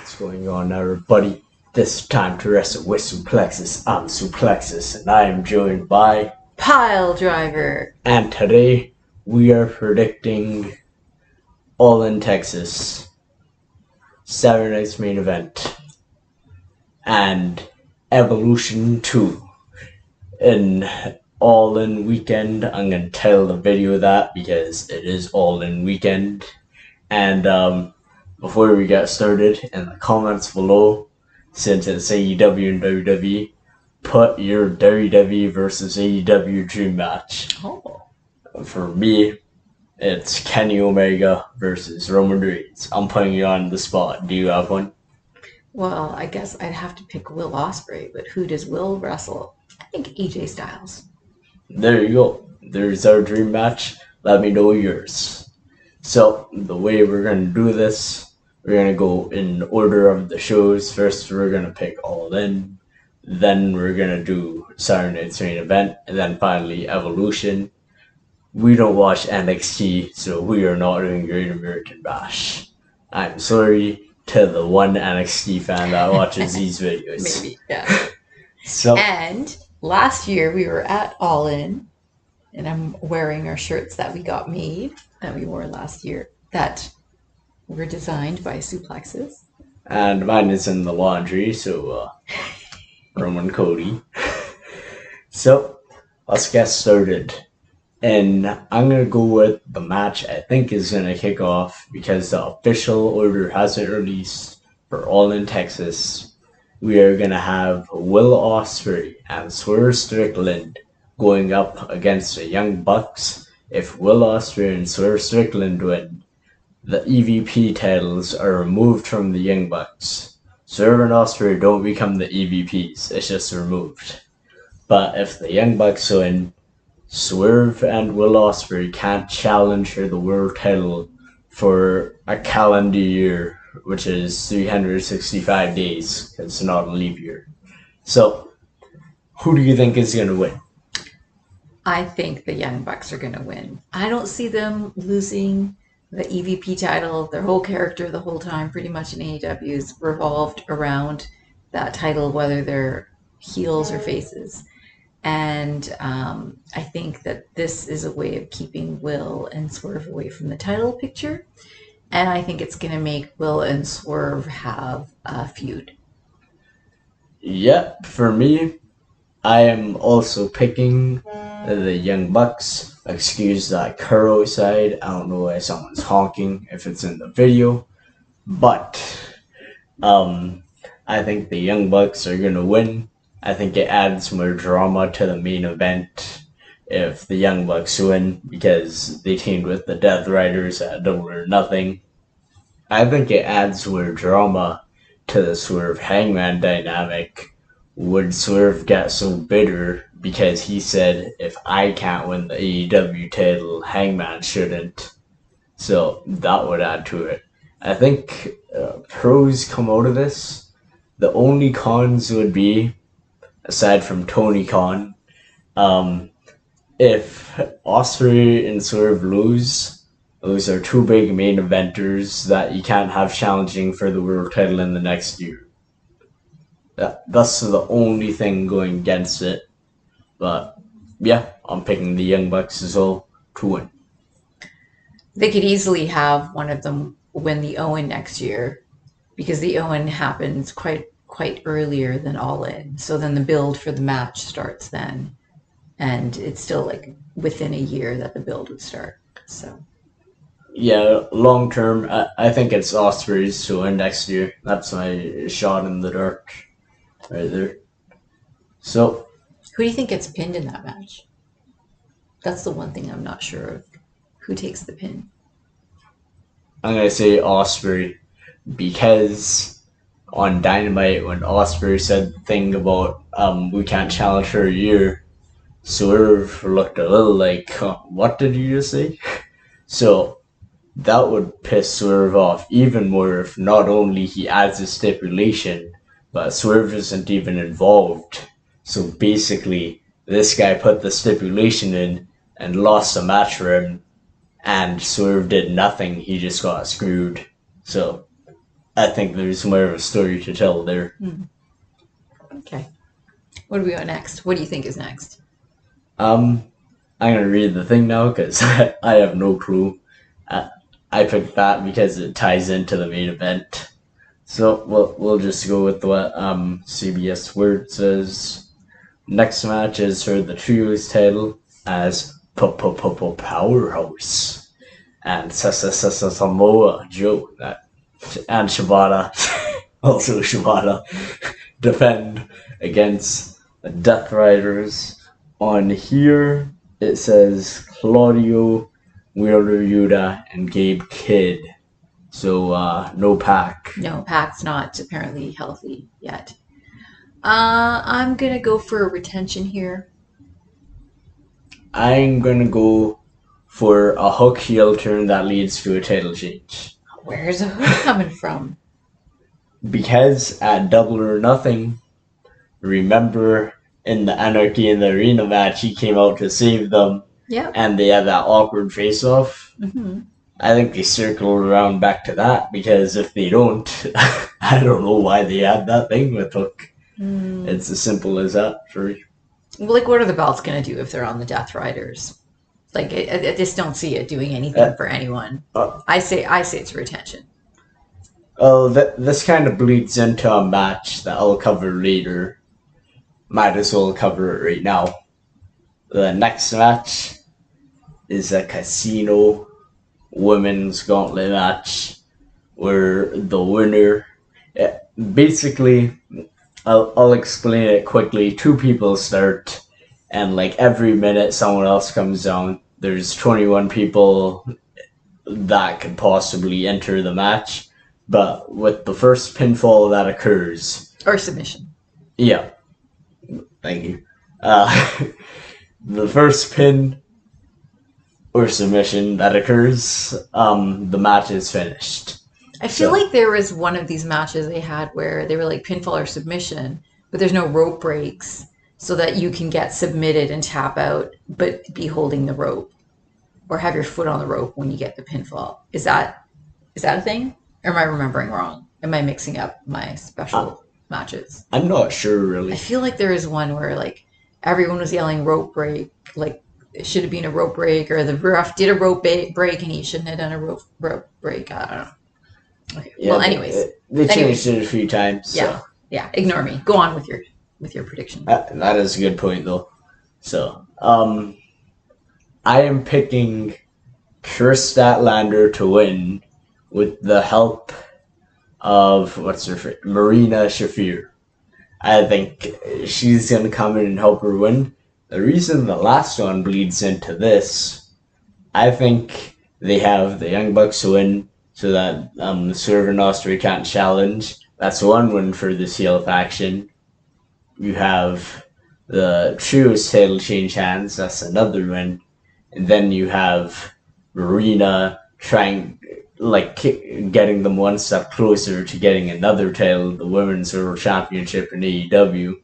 What's going on, everybody? This time to wrestle with Suplexis. I'm Suplexis, and I am joined by Piledriver. And today we are predicting All in Texas, Saturday night's main event, and Evolution 2. In All in Weekend, I'm gonna title the video that because it is All in Weekend. And before we get started, in the comments below, since it's AEW and WWE, put your WWE versus AEW dream match. Oh. For me, it's Kenny Omega versus Roman Reigns. I'm putting you on the spot. Do you have one? Well, I guess I'd have to pick Will Ospreay, but who does Will wrestle? I think AJ Styles. There you go. There's our dream match. Let me know yours. So, the way we're going to do this, we're going to go in order of the shows. First, we're going to pick All In. Then, we're going to do Saturday Night's Main Event. And then, finally, Evolution. We don't watch NXT, so we are not doing Great American Bash. I'm sorry to the one NXT fan that watches these videos. Maybe, yeah. So, and last year we were at All In, and I'm wearing our shirts that we got made, that we wore last year, that were designed by Suplexis. And mine is in the laundry, so Roman Cody. So, let's get started. And I'm going to go with the match I think is going to kick off because the official order hasn't released for All in Texas. We are going to have Will Ospreay and Swerve Strickland going up against the Young Bucks. If Will Ospreay and Swerve Strickland win, the EVP titles are removed from the Young Bucks. Swerve and Ospreay don't become the EVPs, it's just removed. But if the Young Bucks win, Swerve and Will Ospreay can't challenge for the world title for a calendar year, which is 365 days. It's not a leap year. So, who do you think is going to win? I think the Young Bucks are going to win. I don't see them losing the EVP title. Their whole character the whole time, pretty much in AEW, is revolved around that title, whether they're heels or faces. And I think that this is a way of keeping Will and Swerve away from the title picture. And I think it's going to make Will and Swerve have a feud. Yeah, for me, I am also picking the Young Bucks. Excuse that cur outside. I don't know why someone's honking if it's in the video. But I think the Young Bucks are going to win. I think it adds more drama to the main event if the Young Bucks win because they teamed with the Death Riders at Double or Nothing. I think it adds more drama to the Swerve Hangman dynamic. Would Swerve get so bitter because he said, if I can't win the AEW title, Hangman shouldn't? So that would add to it. I think pros come out of this. The only cons would be, aside from Tony Khan, if Ospreay and Swerve lose, those are two big main eventers that you can't have challenging for the world title in the next year. That's the only thing going against it. But yeah, I'm picking the Young Bucks as well to win. They could easily have one of them win the Owen next year because the Owen happens quite earlier than All In. So then the build for the match starts then. And it's still like within a year that the build would start. So yeah, long term, I think it's Ospreay's to win next year. That's my shot in the dark right there. So, who do you think gets pinned in that match? That's the one thing I'm not sure of. Who takes the pin? I'm going to say Ospreay because on Dynamite when Ospreay said the thing about we can't challenge for a year, Swerve looked a little like, what did you just say? So that would piss Swerve off even more if not only he adds a stipulation, but Swerve isn't even involved. So basically, this guy put the stipulation in and lost the match for him, and Swerve did nothing. He just got screwed. So I think there's more of a story to tell there. Okay. What do we got next? What do you think is next? I'm gonna read the thing now because I have no clue. I picked that because it ties into the main event. So we'll just go with what CBS Word says. Next match is for the trios title as Powerhouse and Samoa Joe and Shibata, also Shibata, defend against the Death Riders. On here it says Claudio, Wheeler Yuta, and Gabe Kidd. So no Pac. No, Pac's not apparently healthy yet. I'm gonna go for a retention here. I'm gonna go for a hook heel turn that leads to a title change. Where's a hook coming from? Because at Double or Nothing, remember in the Anarchy in the Arena match, he came out to save them. Yeah. And they had that awkward face-off. Mm-hmm. I think they circled around back to that because if they don't, I don't know why they had that thing with Hook. It's as simple as that for me. Well, like, what are the belts going to do if they're on the Death Riders? Like, I just don't see it doing anything for anyone. I say it's a retention. Oh, this kind of bleeds into a match that I'll cover later. Might as well cover it right now. The next match is a casino women's gauntlet match where the winner... Basically, I'll explain it quickly. Two people start, and like every minute someone else comes down. There's 21 people that could possibly enter the match, but with the first pinfall that occurs... Or submission. Yeah. Thank you. The first pin or submission that occurs, the match is finished. I feel like there was one of these matches they had where they were like pinfall or submission, but there's no rope breaks so that you can get submitted and tap out, but be holding the rope or have your foot on the rope when you get the pinfall. Is that a thing? Or am I remembering wrong? Am I mixing up my special matches? I'm not sure, really. I feel like there is one where like everyone was yelling rope break, like it should have been a rope break, or the ref did a rope break and he shouldn't have done a rope break. I don't know. Okay. Yeah, well, anyways, they changed it a few times. So. Yeah. Ignore me. Go on with your prediction. That is a good point, though. So, I am picking Trish Statlander to win with the help of Marina Shafir. I think she's gonna come in and help her win. The reason the last one bleeds into this, I think they have the Young Bucks win so that Swerve and Ospreay can't challenge. That's one win for this heel faction. You have the Trios title change hands. That's another win. And then you have Marina getting them one step closer to getting another title, the Women's World Championship in AEW.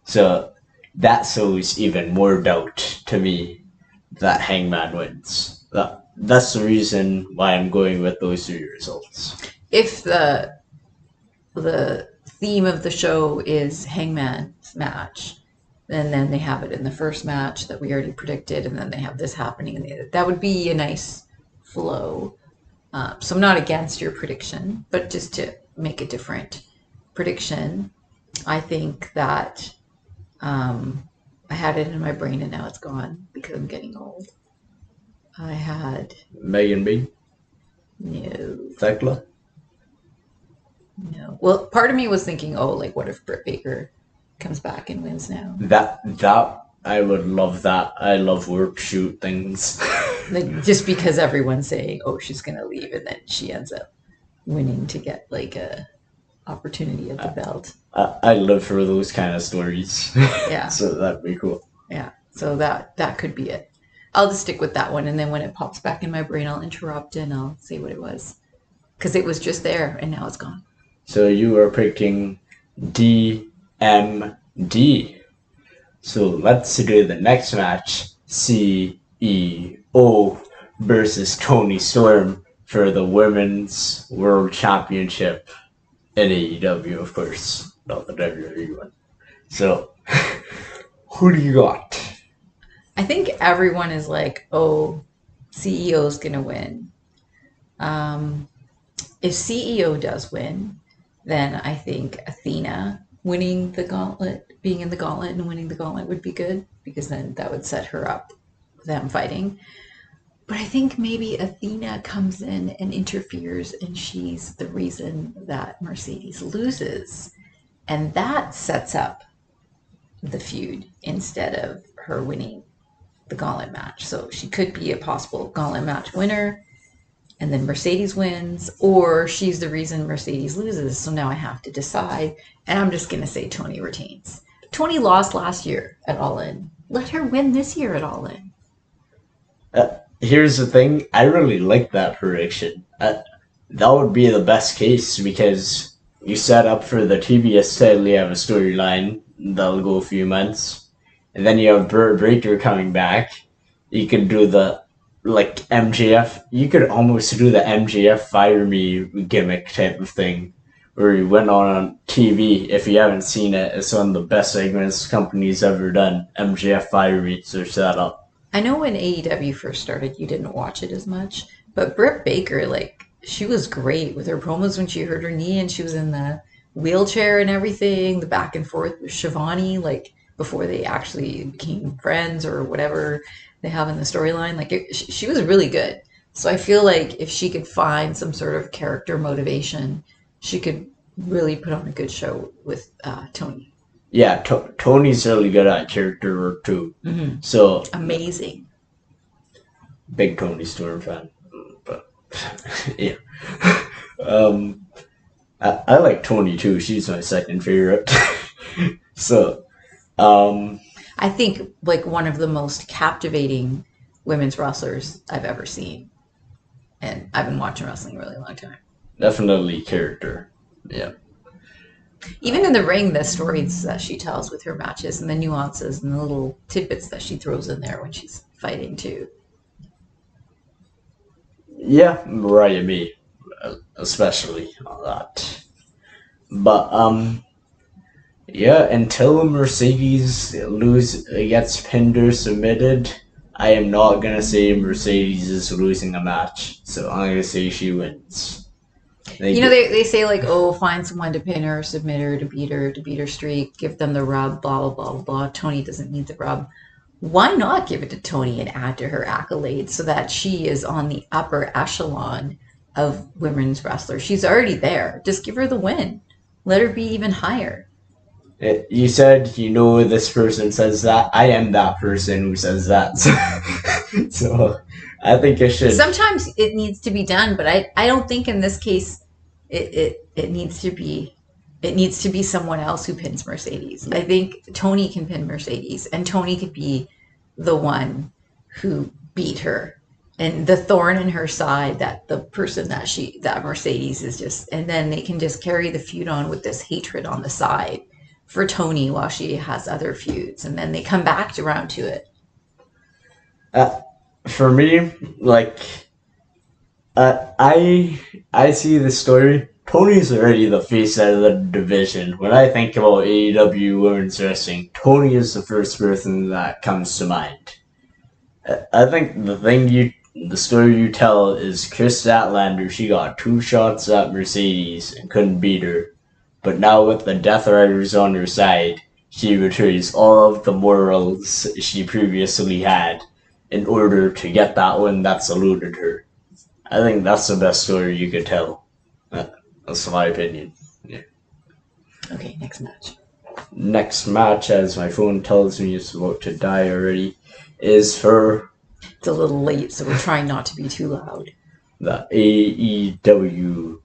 So that shows even more doubt to me that Hangman wins. That's the reason why I'm going with those three results. If the theme of the show is Hangman's match, and then they have it in the first match that we already predicted, and then they have this happening, and that would be a nice flow. So I'm not against your prediction, but just to make a different prediction, I think that I had it in my brain and now it's gone because I'm getting old. I had Megan B. No. Thekla. No. Well, part of me was thinking, like, what if Britt Baker comes back and wins now? That I would love that. I love work shoot things. Like, just because everyone's saying, she's gonna leave, and then she ends up winning to get like a opportunity at the belt. I live for those kind of stories. Yeah. So that'd be cool. Yeah. So that could be it. I'll just stick with that one, and then when it pops back in my brain, I'll interrupt and I'll say what it was, because it was just there and now it's gone. So you are picking DMD. So let's do the next match. CEO versus Toni Storm for the Women's World Championship. in AEW, of course, not the WWE one. So, who do you got? I think everyone is like, oh, CEO's gonna win. If CEO does win, then I think Athena winning the gauntlet, being in the gauntlet and winning the gauntlet would be good because then that would set her up, them fighting. But I think maybe Athena comes in and interferes and she's the reason that Mercedes loses. And that sets up the feud instead of her winning the gauntlet match. So she could be a possible gauntlet match winner and then Mercedes wins, or she's the reason Mercedes loses. So now I have to decide. And I'm just going to say Tony retains. Tony lost last year at All In. Let her win this year at All In. Here's the thing. I really like that prediction. That would be the best case because you set up for the TBS title, you have a storyline that'll go a few months. And then you have Britt Baker coming back. You could do the MJF. You could almost do the MJF Fire Me gimmick type of thing, where he went on TV. If you haven't seen it, it's one of the best segments the company's ever done. MJF Fire Me to set up. I know when AEW first started, you didn't watch it as much, but Britt Baker, she was great with her promos when she hurt her knee and she was in the wheelchair and everything, the back and forth with Shivani, before they actually became friends or whatever they have in the storyline. She was really good. So I feel like if she could find some sort of character motivation, she could really put on a good show with Tony. Yeah, Tony's really good at character work too. Mm-hmm. So amazing. Big Tony Storm fan, but yeah. I like Tony too. She's my second favorite. So, I think one of the most captivating women's wrestlers I've ever seen, and I've been watching wrestling a really long time. Definitely character. Yeah. Even in the ring, the stories that she tells with her matches and the nuances and the little tidbits that she throws in there when she's fighting too. Yeah, Mariah May, especially a lot. But yeah, until Mercedes gets pinned or submitted, I am not gonna say Mercedes is losing a match. So I'm gonna say she wins. They say find someone to pin her, submit her, to beat her streak, give them the rub, blah, blah, blah, blah. Tony doesn't need the rub. Why not give it to Tony and add to her accolades so that she is on the upper echelon of women's wrestlers? She's already there. Just give her the win. Let her be even higher. You said, this person says that. I am that person who says that. So I think it should. Sometimes it needs to be done, but I don't think in this case it needs to be someone else who pins Mercedes. I think Tony can pin Mercedes, and Tony could be the one who beat her, and the thorn in her side that the person that Mercedes is just, and then they can just carry the feud on with this hatred on the side for Tony while she has other feuds, and then they come back around to it. For me, I see the story. Tony's already the face out of the division. When I think about AEW women's wrestling, Tony is the first person that comes to mind. I think the story you tell is Chris Statlander. She got 2 shots at Mercedes and couldn't beat her. But now with the Death Riders on her side, she betrays all of the morals she previously had in order to get that one that's eluded her. I think that's the best story you could tell. That's my opinion. Yeah. Okay, next match. Next match, as my phone tells me it's about to die already, is for... It's a little late, so we're trying not to be too loud. The AEW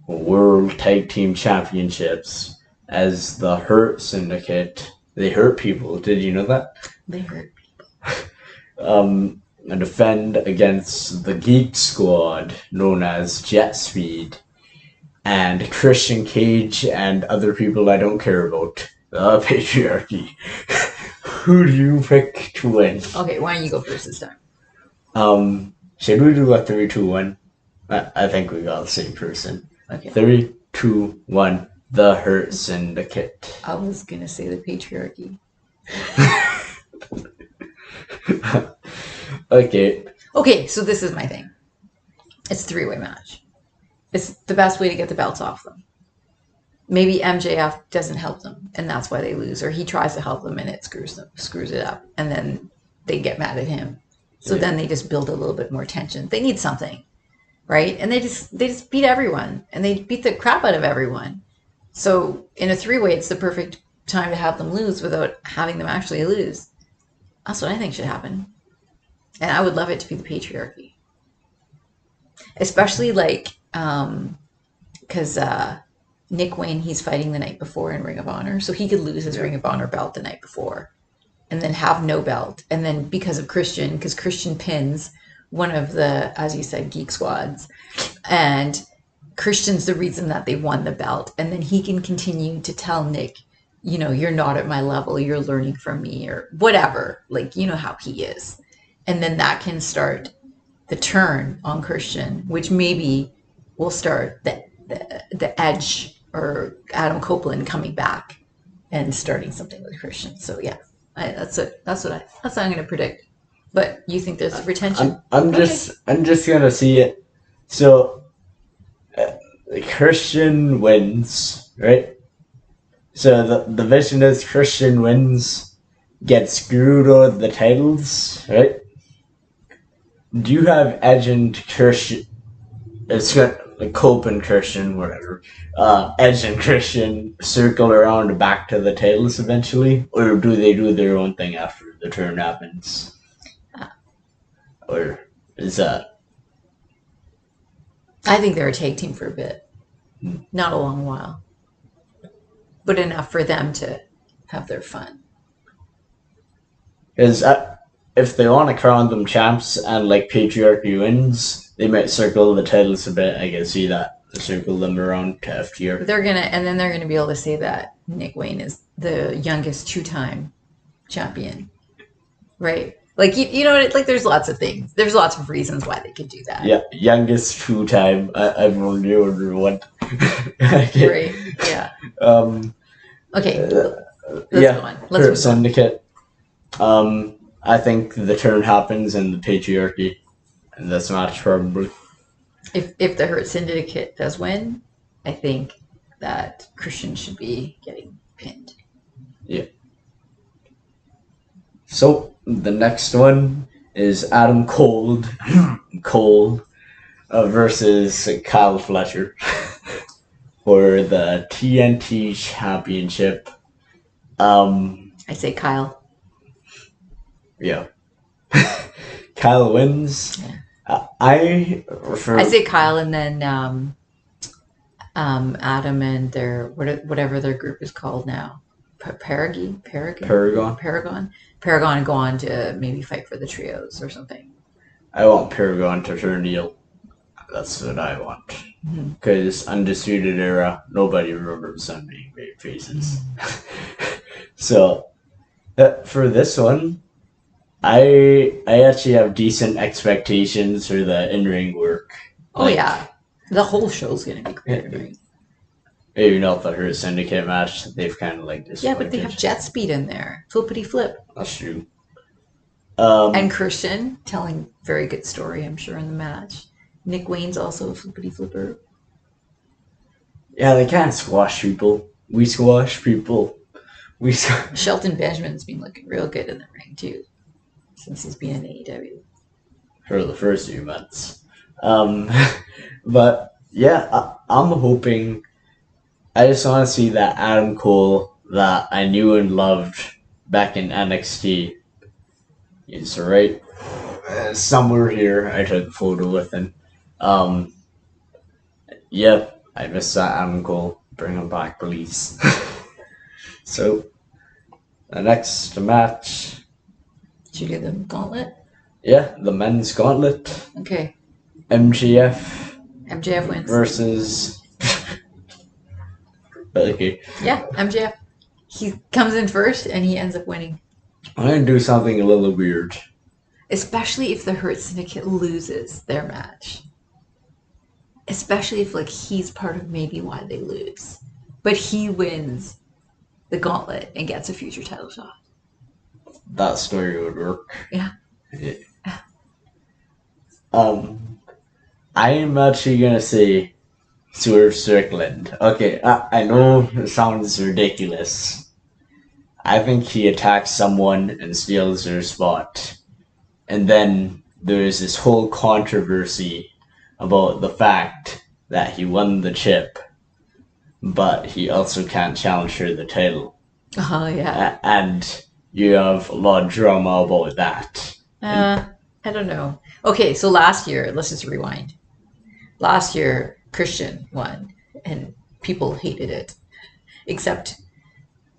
World Tag Team Championships as the Hurt Syndicate. They hurt people. Did you know that? They hurt people. And defend against the Geek Squad, known as Jet Speed, and Christian Cage and other people I don't care about. The patriarchy. Who do you pick to win? Okay, why don't you go first this time? Should we do a 3-2-1? I think we got the same person. Okay. 3, 2, 1. The Hurt Syndicate. I was gonna say the patriarchy. Okay. Okay, so this is my thing. It's a three-way match. It's the best way to get the belts off them. Maybe MJF doesn't help them, and that's why they lose, or he tries to help them and it screws it up, and then they get mad at him. So then they just build a little bit more tension. They need something, right? And they just beat everyone, and they beat the crap out of everyone. So in a three-way, it's the perfect time to have them lose without having them actually lose. That's what I think should happen. And I would love it to be the patriarchy. Especially because Nick Wayne, he's fighting the night before in Ring of Honor. So he could lose his Ring of Honor belt the night before and then have no belt. And then because Christian pins one of the, as you said, Geek Squads. And Christian's the reason that they won the belt. And then he can continue to tell Nick, you're not at my level. You're learning from me or whatever. How he is. And then that can start the turn on Christian, which maybe will start the Edge or Adam Copeland coming back and starting something with Christian. So yeah, that's what I'm going to predict. But you think there's retention? I'm just gonna see it. So Christian wins, right? So the vision is Christian wins, gets screwed out of the titles, right? Do you have Edge and Christian? It's got Cope and Christian, whatever. Edge and Christian circle around back to the titles eventually, or do they do their own thing after the turn happens? Or is that? I think they're a tag team for a bit, not a long while, but enough for them to have their fun. Because if they want to crown them champs and patriarchy wins, they might circle the titles a bit. I can see that. Circle them around to FTR. They're gonna be able to say that Nick Wayne is the youngest two-time champion, right? There's lots of things. There's lots of reasons why they could do that. Yeah, youngest two-time. I've only ordered one. Right. Yeah. Okay. Let's go on. Hurt Syndicate. I think the turn happens in the patriarchy in this match probably. If the Hurt Syndicate does win, I think that Christian should be getting pinned. Yeah. So the next one is Adam Cole versus Kyle Fletcher for the TNT Championship. I say Kyle. Yeah. Kyle wins. Yeah. I say Kyle, and then Adam and their whatever their group is called now, Paragon go on to maybe fight for the trios or something. I want Paragon to turn heel. That's what I want. Because Undisputed Era, nobody remembers them being great faces. So for this one, I actually have decent expectations for the in-ring work. Oh yeah, the whole show's gonna be great. Right? Maybe not the Hurt Syndicate match. They've kind of disappointed. Yeah, but they have Jet Speed in there, flippity flip. That's true. And Christian telling very good story, I'm sure, in the match. Nick Wayne's also a flippity flipper. Yeah, they can't squash people. We squash people. Shelton Benjamin's been looking real good in the ring too, since he's been in AEW. For the first few months. But yeah, I'm hoping. I just want to see that Adam Cole that I knew and loved back in NXT. He's right somewhere here. I took a photo with him. Yep, I miss that Adam Cole. Bring him back, please. So, the next match. Did you do the gauntlet? Yeah, the men's gauntlet. Okay. MJF wins. Versus. Okay. Yeah, MJF. He comes in first and he ends up winning. I'm going to do something a little weird. Especially if the Hurt Syndicate loses their match. especially if like he's part of maybe why they lose, but he wins the gauntlet and gets a future title shot. That story would work. Yeah. Yeah. I am actually gonna say Swerve Strickland. Okay, I know it sounds ridiculous. I think he attacks someone and steals their spot. And then there's this whole controversy about the fact that he won the chip, but he also can't challenge for the title. Oh, yeah. And you have a lot of drama about that. I don't know. Okay, so last year, let's just rewind. Last year, Christian won, and people hated it, except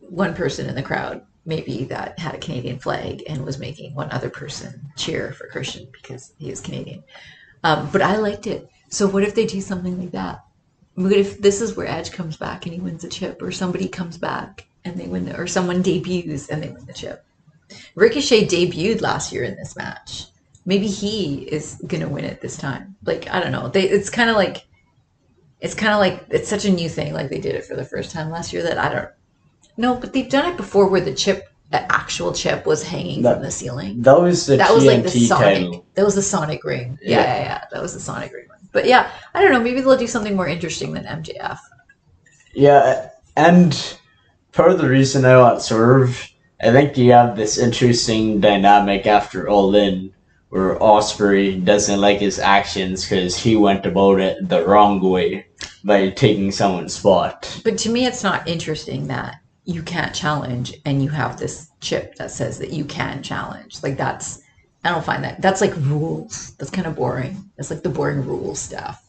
one person in the crowd, maybe that had a Canadian flag and was making one other person cheer for Christian because he is Canadian. But I liked it. So what if they do something like that? What if this is where Edge comes back and he wins a chip, or somebody comes back and they win, or someone debuts and they win the chip? Ricochet debuted last year in this match. Maybe he is gonna win it this time. Like, I don't know. It's kind of like it's such a new thing. Like they did it for the first time last year that I don't. No, but they've done it before where the actual chip was hanging from the ceiling. That was the That TNT was like the Sonic. title. That was the Sonic ring. Yeah. That was the Sonic ring one. But yeah, I don't know. Maybe they'll do something more interesting than MJF. Yeah, and part of the reason I want Swerve, I think you have this interesting dynamic after All In, where Osprey doesn't like his actions because he went about it the wrong way by taking someone's spot. But to me, it's not interesting that you can't challenge and you have this chip that says that you can challenge. Like I don't find that's like rules. That's kind of boring. It's like the boring rules stuff.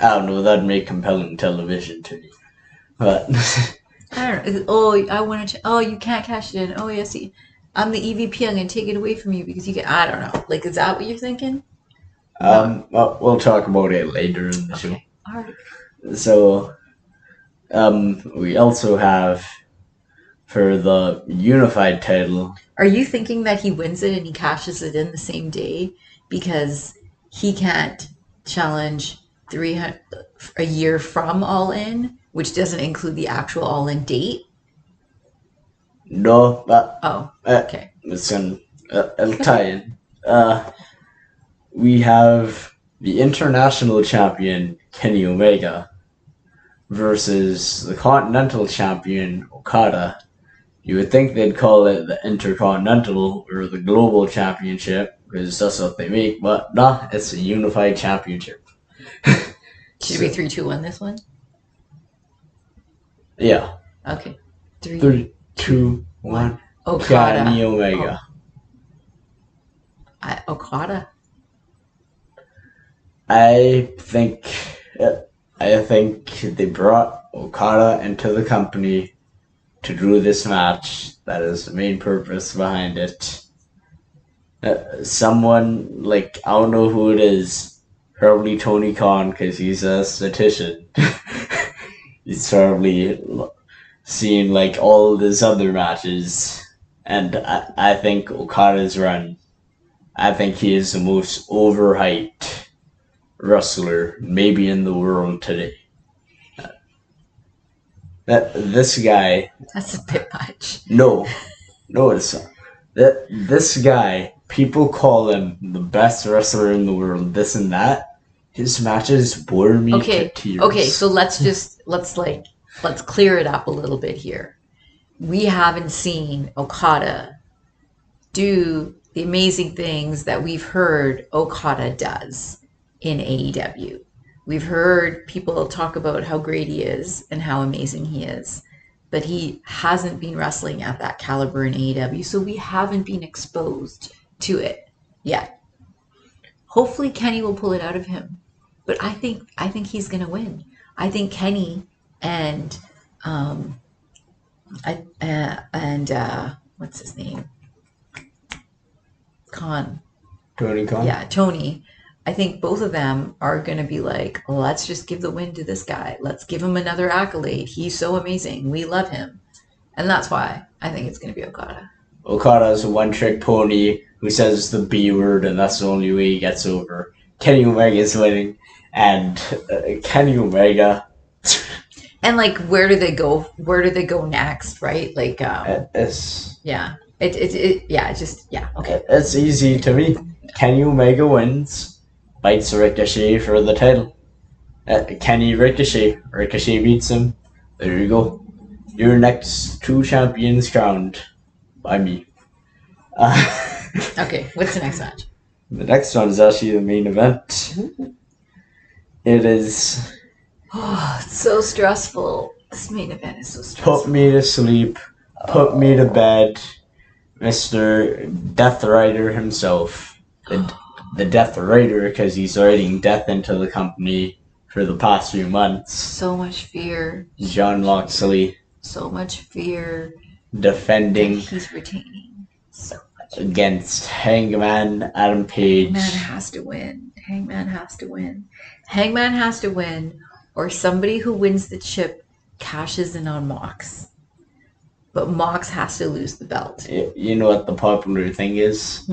I don't know, that'd make compelling television to me. But I don't know. Oh, I want to. Oh, you can't cash it in. Oh, yes, I'm the EVP. I'm gonna take it away from you because you can. I don't know. Like, is that what you're thinking? well, we'll talk about it later in the show. All right. So, we also have for the unified title. Are you thinking that he wins it and he cashes it in the same day because he can't challenge 300 a year from All In, which doesn't include the actual All In date? No, okay. Listen, I'll tie in. We have the international champion Kenny Omega versus the continental champion Okada. You would think they'd call it the Intercontinental or the Global Championship because that's what they make, but nah, it's a unified championship. Should we 3, 2, 1 this one? Yeah. Okay. 3, 2, 1. Okada. Kenny Omega. Okada. I think they brought Okada into the company to do this match. That is the main purpose behind it. Someone, like, I don't know who it is, probably Tony Khan, because he's a statistician. He's probably seen, like, all these other matches, and I think Okada's run, I think he is the most overhyped wrestler maybe in the world today. This guy. That's a bit much. No, it's not. This guy, people call him the best wrestler in the world. This and that. His matches bore me to tears. Okay, so let's clear it up a little bit here. We haven't seen Okada do the amazing things that we've heard Okada does in AEW. We've heard people talk about how great he is and how amazing he is, but he hasn't been wrestling at that caliber in AEW, so we haven't been exposed to it yet. Hopefully Kenny will pull it out of him, but I think he's gonna win. I think Kenny and what's his name? Tony Khan? Yeah, Tony. I think both of them are going to be like, let's just give the win to this guy. Let's give him another accolade. He's so amazing. We love him. And that's why I think it's going to be Okada. Okada's a one-trick pony who says the B word, and that's the only way he gets over. Kenny Omega's winning. and Kenny Omega. And like, where do they go? Where do they go next? Right? Like, It's yeah. Yeah. It just yeah. Okay. it's easy to me. Kenny Omega wins, bites Ricochet for the title. Kenny Ricochet. Ricochet beats him. There you go. Your next two champions crowned by me. Okay. What's the next match? The next one is actually the main event. It is Oh, it's so stressful. This main event is so stressful. put me to sleep, put me to bed, Mr. Death Rider himself. The Death Rider, because he's writing death into the company for the past few months. So much fear. John Moxley So much fear. defending He's retaining. So much against Hangman Adam Page. Hangman has to win. Hangman has to win. Hangman has to win, or somebody who wins the chip cashes in on Mox. But Mox has to lose the belt. You know what the popular thing is?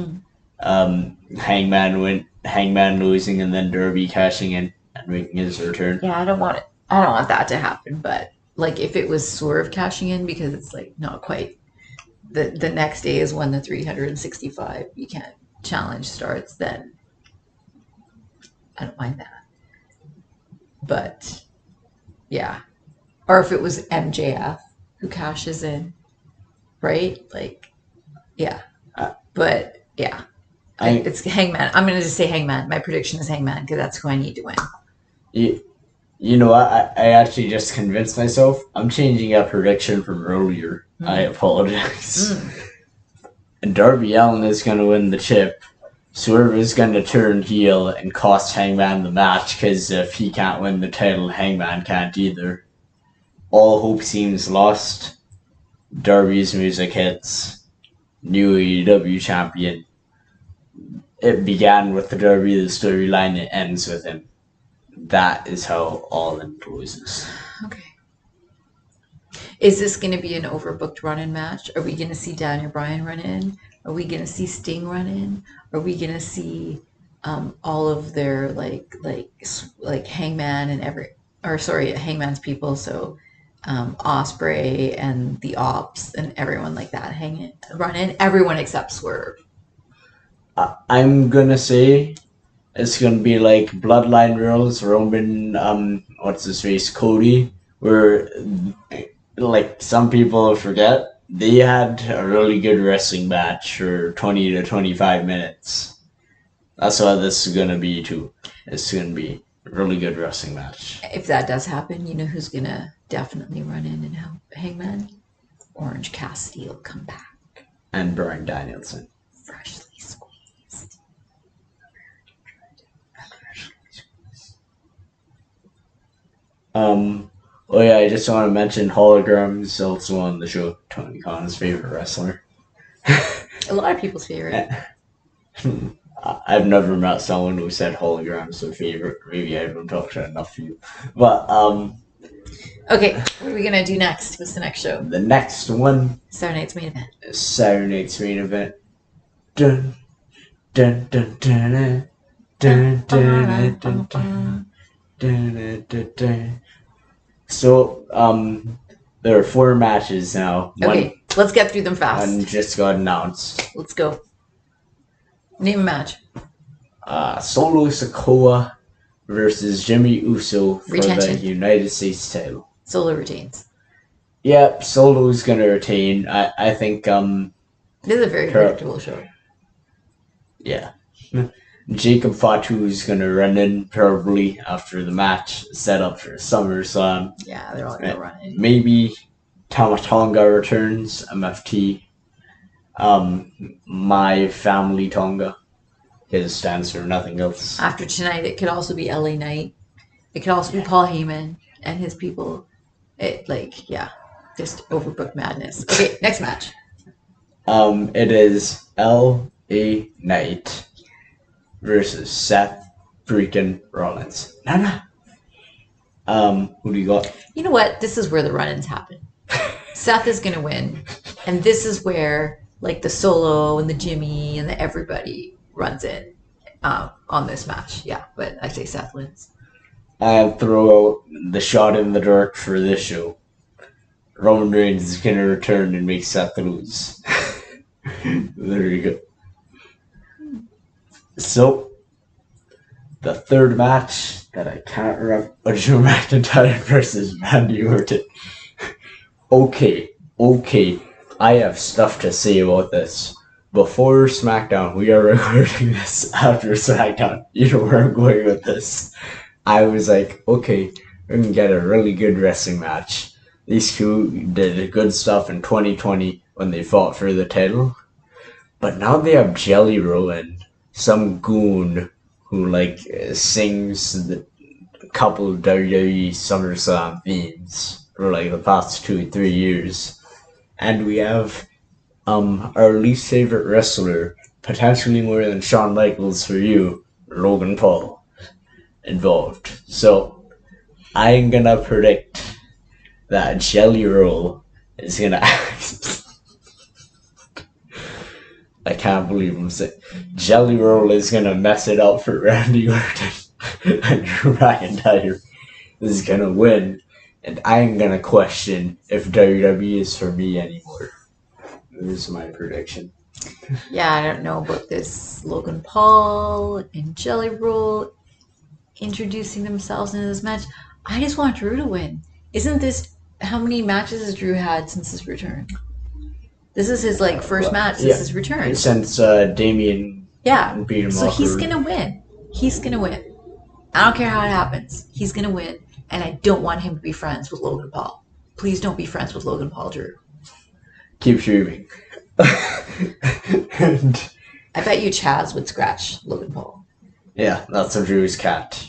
Hangman losing, and then Derby cashing in and making his return. Yeah, I don't want it. I don't want that to happen. But like, if it was Swerve cashing in, because it's like not quite. The next day is when the 365 you can't challenge starts. Then I don't mind that. But yeah, or if it was MJF who cashes in, right? Like, yeah. But yeah, it's Hangman. I'm going to just say Hangman. My prediction is Hangman because that's who I need to win. You know what? I actually just convinced myself. I'm changing a prediction from earlier. I apologize. And Darby Allin is going to win the chip. Swerve is going to turn heel and cost Hangman the match because if he can't win the title, Hangman can't either. All hope seems lost. Darby's music hits. New AEW champion. It began with the Darby, the storyline, it ends with him. That is how All In closes. Okay. Is this going to be an overbooked run-in match? Are we going to see Daniel Bryan run in? Are we going to see Sting run in? Are we going to see all of their like Hangman and Hangman's people? So Osprey and the Ops and everyone like that run in. Everyone except Swerve. I'm gonna say it's gonna be like Bloodline Rules, Roman, what's his face, Cody, where like some people forget they had a really good wrestling match for 20 to 25 minutes. That's what this is gonna be too. It's gonna be a really good wrestling match. If that does happen, you know who's gonna definitely run in and help Hangman? Orange Cassidy will come back. And Bryan Danielson. Freshly squeezed. Oh yeah, I just want to mention Holograms also on the show. Tony Khan's favorite wrestler. A lot of people's favorite. I've never met someone who said Holograms their favorite. Maybe I haven't talked to enough of you. But okay, what are we gonna do next? What's the next show? The next one. Saturday night's main event. Saturday night's main event. Dun dun dun dun dun dun dun dun dun dun dun dun. So there are 4 matches now. Okay, let's get through them fast. One just got announced. Let's go. Name a match. Solo Sikoa versus Jimmy Uso for Retention. the United States title. Solo retains. Yep, Solo's gonna retain. I think This is a very predictable show. Yeah. Jacob Fatu is gonna run in probably after the match set up for SummerSlam. Yeah, they're all gonna run in. Maybe Tama Tonga returns, MFT. My Family Tonga. His stands for nothing else. After tonight, it could also be LA Knight. It could also be Paul Heyman and his people. Just overbooked madness. Okay, next match. It is LA Knight versus Seth freaking Rollins. Who do you got? You know what? This is where the run-ins happen. Seth is gonna win, and this is where like the Solo and the Jimmy and the everybody runs in on this match. Yeah, but I say Seth wins. I'll throw out the shot in the dark for this show. Roman Reigns is going to return and make Seth lose. There you go. So, the third match that I can't remember, Drew McIntyre versus Randy Orton. Okay, I have stuff to say about this. Before SmackDown, we are recording this after SmackDown. You know where I'm going with this. I was like, okay, we're going to get a really good wrestling match. These two did good stuff in 2020 when they fought for the title. But now they have Jelly Roll, some goon who sings the couple of WWE SummerSlam themes for the past 2-3 years. And we have our least favorite wrestler, potentially more than Shawn Michaels for you, Logan Paul, involved. So I'm gonna predict that Jelly Roll is gonna I can't believe I'm saying Jelly Roll is gonna mess it up for Randy Orton and Drew McIntyre is gonna win, and I'm gonna question if WWE is for me anymore. This is my prediction. Yeah, I don't know about this Logan Paul and Jelly Roll introducing themselves into this match. I just want Drew to win. Isn't this how many matches has Drew had since his return? This is his first match since his return. Since Damien beat him so off. He's gonna win. He's gonna win. I don't care how it happens. He's gonna win, and I don't want him to be friends with Logan Paul. Please don't be friends with Logan Paul, Drew. Keep streaming. And I bet you Chaz would scratch Logan Paul. Yeah, that's a Drew's cat.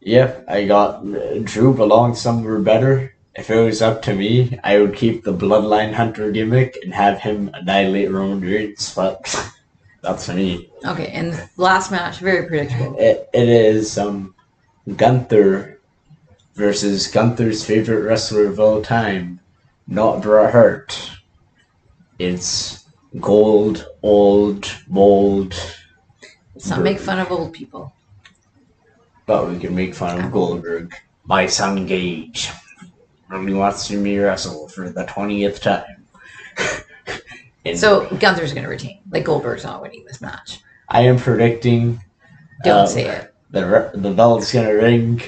Yeah, I got Drew belongs somewhere better. If it was up to me, I would keep the Bloodline Hunter gimmick and have him annihilate Roman Reigns, but that's me. Okay, and last match, very predictable. It is Gunther versus Gunther's favorite wrestler of all time, not Bret Hart. It's gold, old, bold. Let's not make fun of old people. But we can make fun of Goldberg. My son Gage really wants to see me wrestle for the 20th time. So Gunther's going to retain. Goldberg's not winning this match. I am predicting. Don't say it. The bell's going to ring.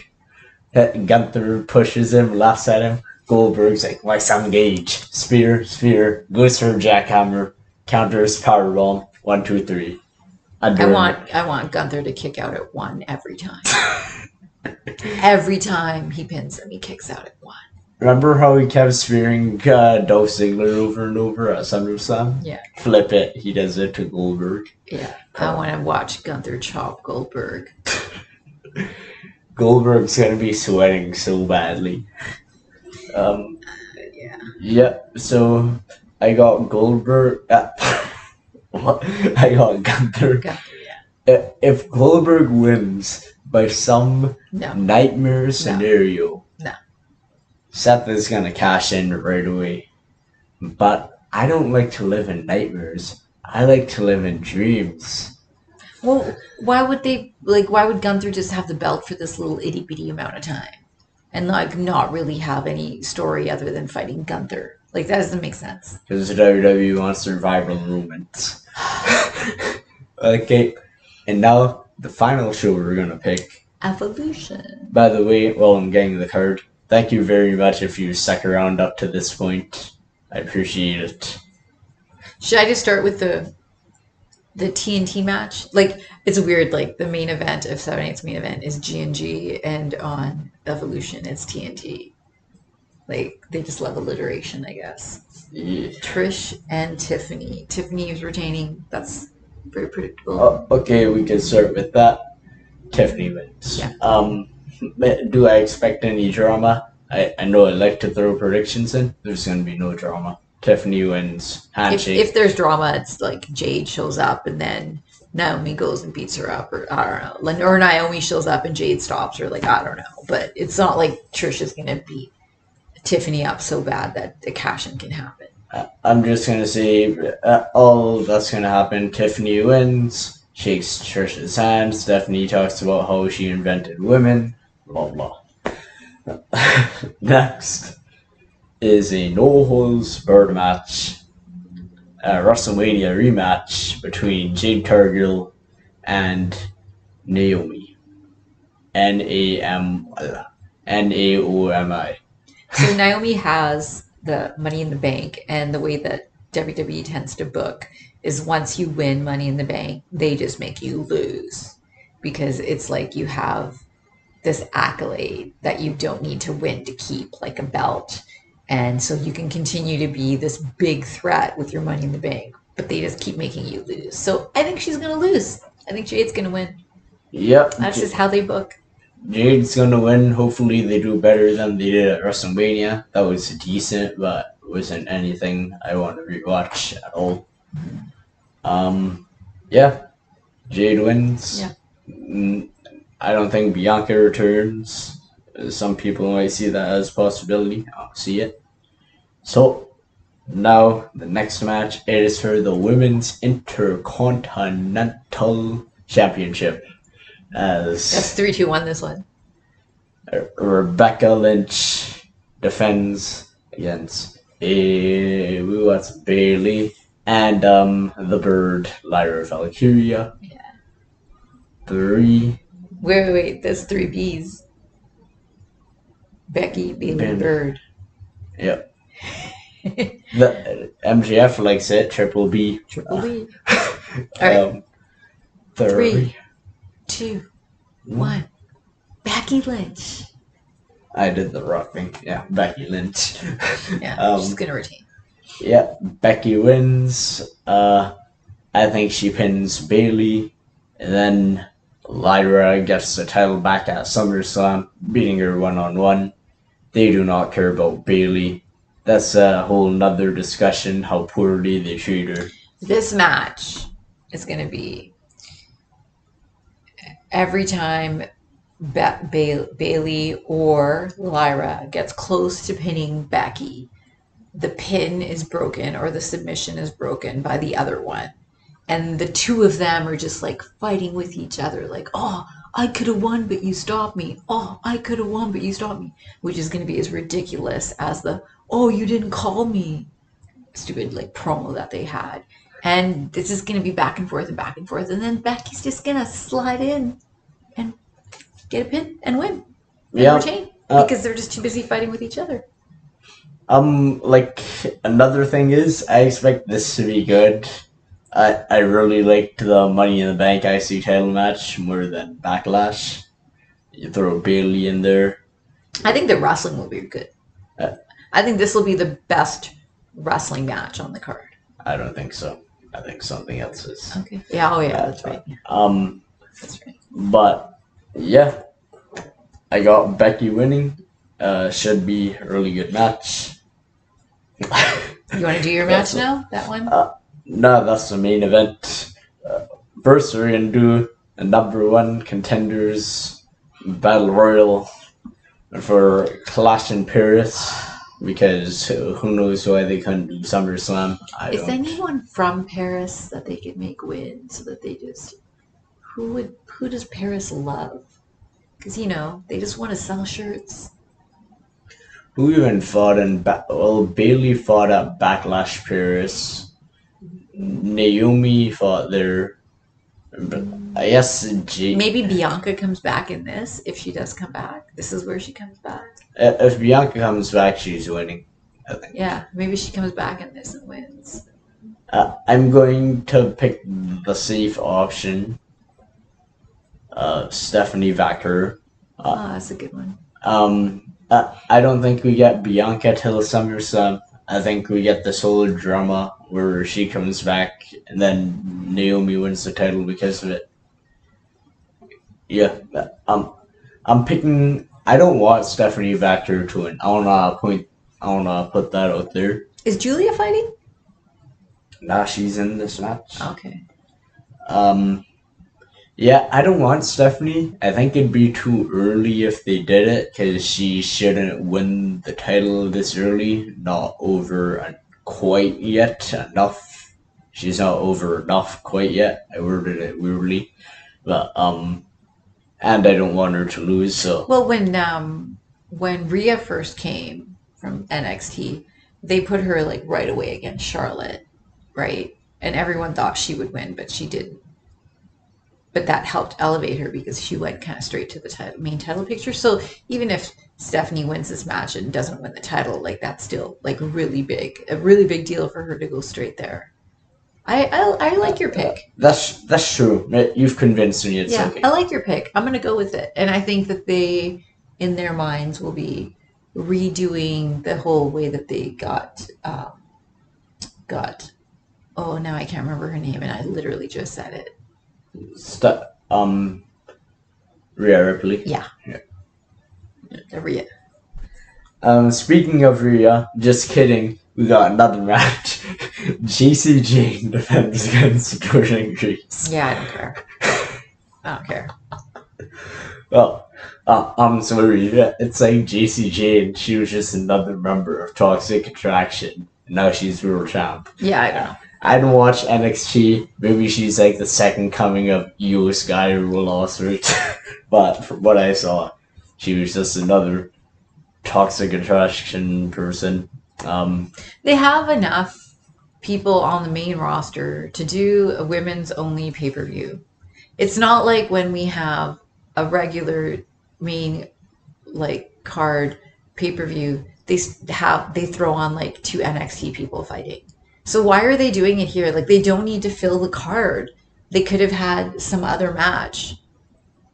Gunther pushes him, laughs at him. Goldberg's like, my son Gage. Spear, goes for a jackhammer, counters powerbomb. 1, 2, 3. I want Gunther to kick out at 1 every time. Every time he pins him, he kicks out at 1. Remember how he kept spearing Dolph Ziggler over and over at SummerSlam? Yeah. Flip it. He does it to Goldberg. Yeah. I want to watch Gunther chop Goldberg. Goldberg's going to be sweating so badly. Yeah. Yeah, so I got Goldberg. I got Gunther. Yeah. If Goldberg wins by some nightmare scenario, Seth is going to cash in right away. But I don't like to live in nightmares. I like to live in dreams. Well, why would Gunther just have the belt for this little itty bitty amount of time? And not really have any story other than fighting Gunther. That doesn't make sense. Because WWE wants their viral moments. Okay, and now the final show we're going to pick. Evolution. By the way, while I'm getting the card, thank you very much if you stuck around up to this point. I appreciate it. Should I just start with the TNT match? It's weird, the main event of 7/8's main event is G&G, and on Evolution it's TNT. They just love alliteration, I guess. Yeah. Trish and Tiffany. Tiffany is retaining. That's very predictable. Okay, we can start with that. Tiffany wins. Yeah. Do I expect any drama? I know I like to throw predictions in. There's going to be no drama. Tiffany wins. Handshake. If there's drama, it's Jade shows up and then Naomi goes and beats her up, or I don't know. Or Naomi shows up and Jade stops her. I don't know. But it's not like Trish is going to beat Tiffany up so bad that the cash-in can happen. I'm just going to say all that's going to happen. Tiffany wins. shakes Trish's hand. Stephanie talks about how she invented women. Blah blah. Next is a no holds barred match, a WrestleMania rematch between Jade Cargill and Naomi. Naomi. So Naomi has the Money in the Bank, and the way that WWE tends to book is once you win Money in the Bank, they just make you lose because it's like you have this accolade that you don't need to win to keep, like a belt. And so you can continue to be this big threat with your Money in the Bank, but they just keep making you lose. So I think she's going to lose. I think Jade's going to win. Yep. That's just how they book. Jade's going to win. Hopefully they do better than they did at WrestleMania. That was decent, but wasn't anything I want to rewatch at all. Yeah. Jade wins. Yeah. I don't think Bianca returns. Some people might see that as a possibility. I don't see it. So, now the next match is for the Women's Intercontinental Championship. That's 3-2-1 this one. Rebecca Lynch defends against Bailey and the Bird, Lyra Valkyria. Yeah. Wait, there's 3 B's. Becky, Bailey, and Bird. Yep. The MJF likes it. Triple B. Triple B. All right. 3, 2, 1. Becky Lynch. I did the rock thing. Yeah, Becky Lynch. Yeah, she's gonna retain. Yeah, Becky wins. I think she pins Bailey, and then Lyra gets the title back at SummerSlam, beating her 1-on-1. They do not care about Bailey. That's a whole nother discussion, how poorly they treat her. This match is going to be every time Bailey or Lyra gets close to pinning Becky, the pin is broken or the submission is broken by the other one. And the two of them are just like fighting with each other, like, oh, I could have won, but you stopped me. Oh, I could have won, but you stopped me. Which is going to be as ridiculous as the, oh, you didn't call me, stupid like promo that they had. And this is going to be back and forth. And then Becky's just going to slide in and get a pin and win. And retain. Because they're just too busy fighting with each other. Like, another thing is, I expect this to be good. I really liked the Money in the Bank IC title match more than Backlash. You throw Bailey in there. I think the wrestling will be good. I think this will be the best wrestling match on the card. I don't think so. I think something else is. Okay. Yeah. Oh, yeah. That's right. That's right. But yeah, I got Becky winning. Should be a really good match. You want to do your match now? That one? No, that's the main event. First, we're going to do a number 1 contenders battle royal for Clash in Paris, because who knows why they couldn't do SummerSlam. Is anyone from Paris that they could make win so that they just... Who does Paris love? Because, they just want to sell shirts. Who even fought in... Bailey fought at Backlash Paris. Naomi fought there. But I guess maybe Bianca comes back in this, if she does come back. This is where she comes back. If Bianca comes back, she's winning, I think. Yeah, maybe she comes back in this and wins. I'm going to pick the safe option. Stephanie Vacker. That's a good one. I don't think we get Bianca till SummerSlam. I think we get this whole drama where she comes back and then Naomi wins the title because of it. Yeah, I'm picking. I don't want Stephanie Vacker to win. I wanna put that out there. Is Julia fighting? Nah, she's in this match. Okay. Yeah, I don't want Stephanie. I think it'd be too early if they did it, because she shouldn't win the title this early. Not over quite yet enough. she's not over enough quite yet. I worded it weirdly, but and I don't want her to lose. So Well, when Rhea first came from NXT, they put her like right away against Charlotte, right? And everyone thought she would win, but she didn't. But that helped elevate her because she went kind of straight to the main title picture. So even if Stephanie wins this match and doesn't win the title, like that's still like a really big deal for her to go straight there. I like your pick. That's true. You've convinced me. It's okay. I like your pick. I'm gonna go with it, and I think that they, in their minds, will be redoing the whole way that they got. Oh, now I can't remember her name, and I literally just said it. Rhea Ripley. Yeah. The Rhea. Speaking of Rhea, just kidding. We got another match. JC Jane defends against Jordan Grace. Yeah, I don't care. I don't care. Well, I'm sorry. It's like JC Jane. She was just another member of Toxic Attraction. And now she's world champ. Yeah, I don't know. I don't watch NXT. Maybe she's like the second coming of Io Sky or Will Ospreay. But from what I saw, she was just another Toxic Attraction person. They have enough people on the main roster to do a women's only pay-per-view. It's not like when we have a regular main like card pay-per-view, they throw on like 2 NXT people fighting. So why are they doing it here? Like they don't need to fill the card. They could have had some other match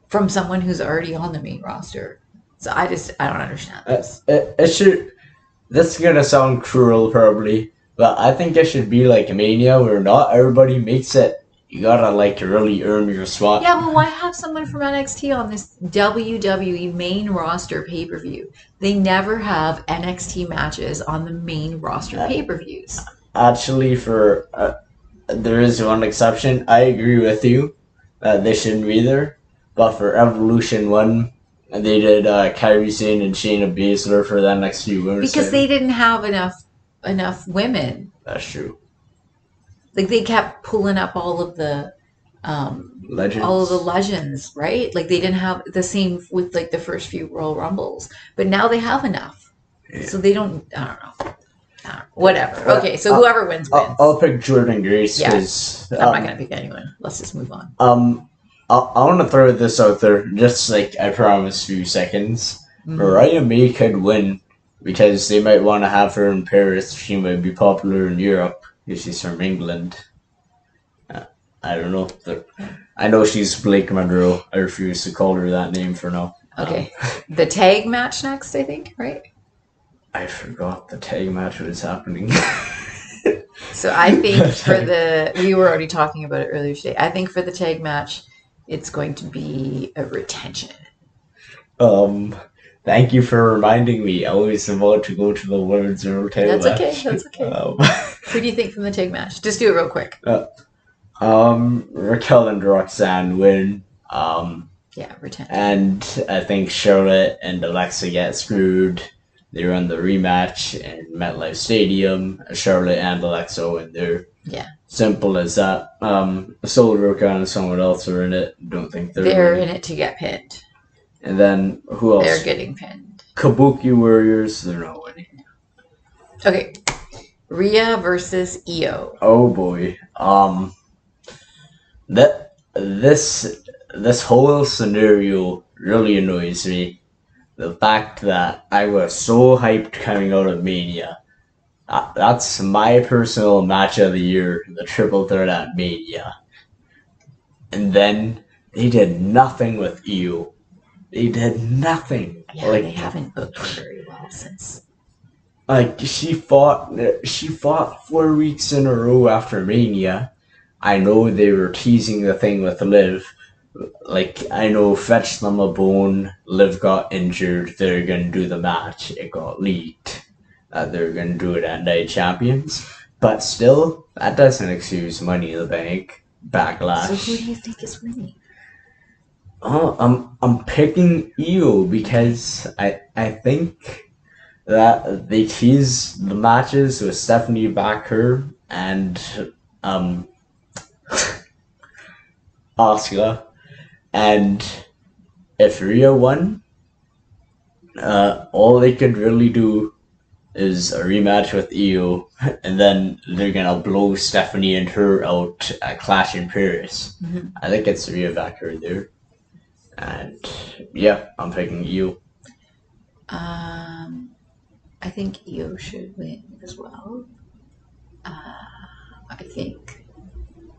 from someone who's already on the main roster. So I don't understand this. It should. This is gonna sound cruel, probably, but I think it should be like a Mania where not everybody makes it. You gotta like really earn your spot. Yeah, but why have someone from NXT on this WWE main roster pay-per-view? They never have NXT matches on the main roster pay-per-views. Actually, there is one exception. I agree with you that they shouldn't be there, but for Evolution 1, they did Kairi Sane and Shayna Baszler for the NXT Women's because they didn't have enough women. That's true. Like they kept pulling up all of the legends. All of the legends, right? Like they didn't have the same with like the first few Royal Rumbles, but now they have enough, so they don't. I don't know. Whatever. Okay, so whoever wins. I'll pick Jordan Grace because I'm not gonna pick anyone. Let's just move on. I want to throw this out there, just like I promised, few seconds. Mariah May could win because they might want to have her in Paris. She might be popular in Europe because she's from England. I don't know. I know she's Blake Monroe. I refuse to call her that name for now. Okay. The tag match next, I think, right? I forgot the tag match was happening. So I think we were already talking about it earlier today. I think for the tag match, it's going to be a retention. Thank you for reminding me. I was about to go to the women's world title match. That's okay. Who do you think from the tag match? Just do it real quick. Raquel and Roxanne win. Yeah, retention. And I think Charlotte and Alexa get screwed. They run the rematch in MetLife Stadium. Charlotte and Alexa win there. Yeah. Simple as that. Soul Rokan and someone else are in it. Don't think they're in it to get pinned. And then who else? They're getting pinned. Kabuki Warriors, they're not winning. Okay. Rhea versus Io. Oh boy. This whole scenario really annoys me. The fact that I was so hyped coming out of Mania. That's my personal match of the year, the triple threat at Mania. And then they did nothing with Io. They did nothing. Yeah, they haven't booked her very well since. Like she fought 4 weeks in a row after Mania. I know they were teasing the thing with Liv. Like, I know Fetch them a bone, Liv got injured, they're gonna do the match. It got leaked that they're gonna do it at Night Champions. But still, that doesn't excuse Money in the Bank backlash. So who do you think is winning? Oh, I'm picking Io because I think that they tease the matches with Stephanie back her and um, Asuka, and if Rhea won, all they could really do is a rematch with Io, and then they're gonna blow Stephanie and her out at Clash in Paris. Mm-hmm. I think it's Rhea Factor there, and yeah, I'm picking Io. I think Io should win as well. I think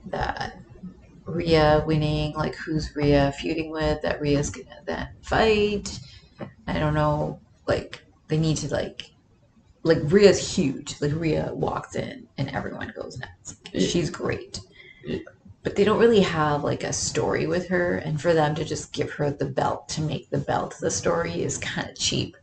that Rhea winning, like who's Rhea feuding with, that Rhea's gonna then fight. I don't know, like they need to like Rhea's huge. Like Rhea walks in and everyone goes nuts. She's great. But they don't really have like a story with her, and for them to just give her the belt to make the belt the story is kind of cheap.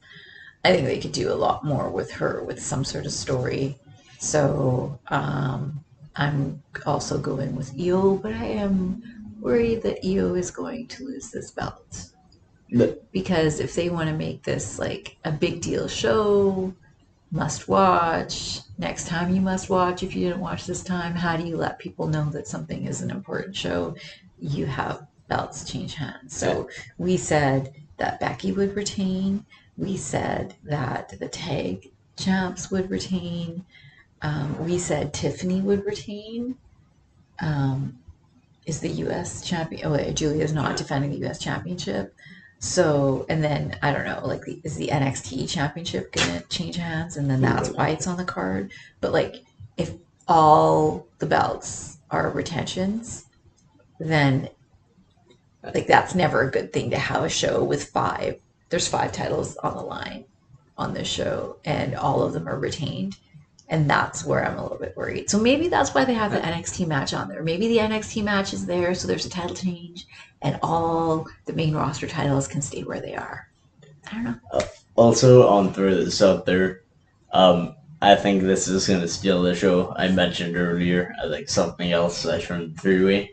I think they could do a lot more with her with some sort of story. So I'm also going with Io, but I am worried that Io is going to lose this belt. Because if they want to make this like a big deal show, must watch, next time you must watch if you didn't watch this time, how do you let people know that something is an important show? You have belts change hands. So we said that Becky would retain. We said that the tag champs would retain. We said Tiffany would retain. Is the U.S. champion? Oh wait, Julia's not defending the U.S. championship. So, and then I don't know, like, is the NXT championship gonna change hands? And then that's why it's on the card. But like, if all the belts are retentions, then like that's never a good thing to have a show with five. There's five titles on the line on this show, and all of them are retained. And that's where I'm a little bit worried. So maybe that's why they have the NXT match on there. Maybe the NXT match is there, so there's a title change, and all the main roster titles can stay where they are. I don't know. Also, on throw this out there, I think this is gonna steal the show. I mentioned earlier, I think something else from three-way.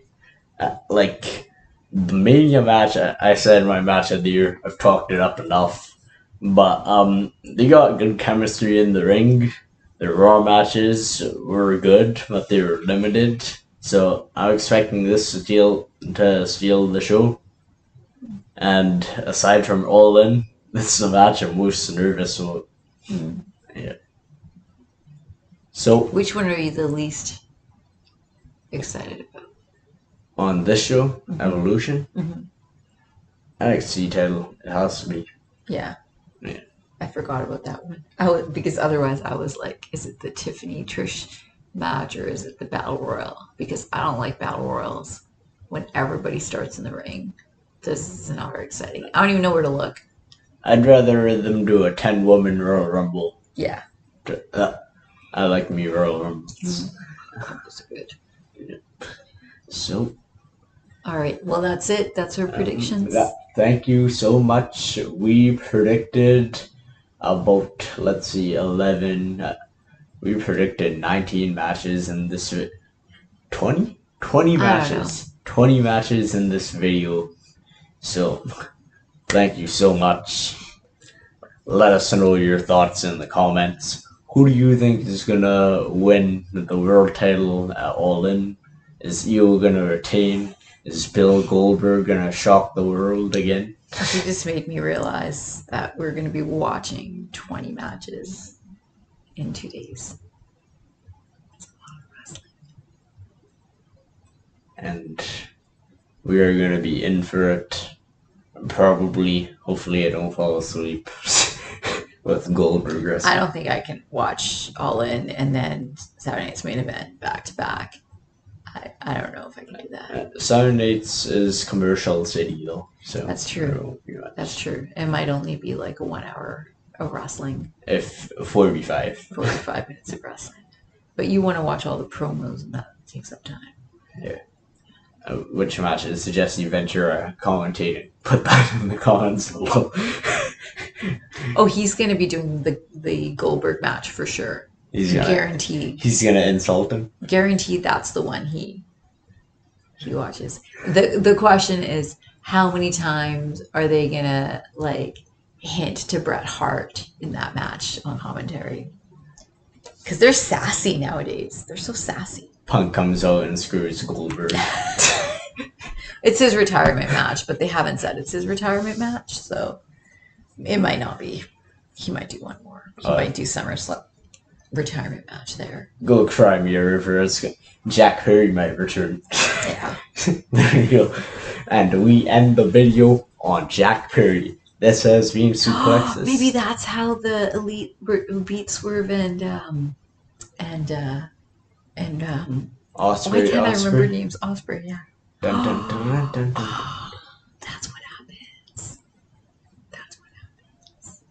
Like the Mania match, I said my match of the year. I've talked it up enough, but they got good chemistry in the ring. The Raw matches were good, but they were limited. So I'm expecting this to steal the show. And aside from All In, this is a match I'm most nervous about. Yeah. So which one are you the least excited about? On this show, Evolution, NXT title, it has to be. Yeah. Yeah. I forgot about that one. Because otherwise I was like, is it the Tiffany Trish match or is it the Battle Royal? Because I don't like Battle Royals when everybody starts in the ring. This is not very exciting. I don't even know where to look. I'd rather them do a 10-woman Royal Rumble. Yeah. I like me Royal Rumbles. Those are good. Yeah. So. All right. Well, that's it. That's our predictions. Thank you so much. We predicted about, 11. We predicted 19 matches in this 20? 20 matches. 20 matches in this video. So, thank you so much. Let us know your thoughts in the comments. Who do you think is gonna win the world title at All In? Is Io gonna retain? Is Bill Goldberg gonna shock the world again? You just made me realize that we're gonna be watching 20 matches in 2 days. That's a lot of wrestling. And we are gonna be in for it. Probably, hopefully I don't fall asleep with Goldberg wrestling. I don't think I can watch All In and then Saturday Night's Main Event back to back. I don't know if I can do that. Saturday Nights is Commercial City though. So that's true. That's true. It might only be like a 1 hour of wrestling. If 45. 45 minutes of wrestling. But you want to watch all the promos and that takes up time. Yeah. Which matches Jesse Ventura commentating? Put that in the comments below. Oh, he's going to be doing the Goldberg match for sure. Guaranteed. He's going to insult him? Guaranteed that's the one he watches. The question is, how many times are they going to like hint to Bret Hart in that match on commentary? Because they're sassy nowadays. They're so sassy. Punk comes out and screws Goldberg. It's his retirement match, but they haven't said it's his retirement match, so it might not be. He might do one more. He might do SummerSlam retirement match there. Go cry me a river. Jack Perry might return. Yeah. There you go. And we end the video on Jack Perry. This has been Suplexis. Maybe that's how the Elite beat Swerve and Osprey. why can't I remember names? Osprey, yeah. Dun, dun, dun, dun, dun, dun. That's what happens. That's what happens.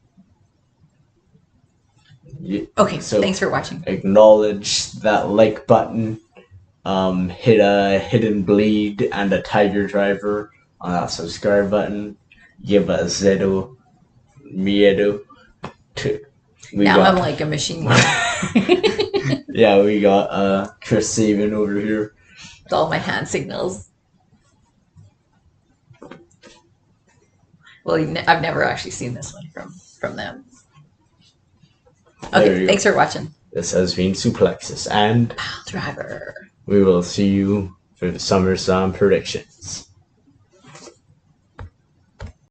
Yeah. Okay, So thanks for watching. Acknowledge that like button. Hit a hidden bleed and a tiger driver on that subscribe button. Give a Zedo miedo. I'm like a machine gun. Yeah, we got Chris Sabin over here. With all my hand signals. Well, I've never actually seen this one from them. Okay, thanks for watching. This has been Suplexis and Piledriver. we will see you for the SummerSlam predictions.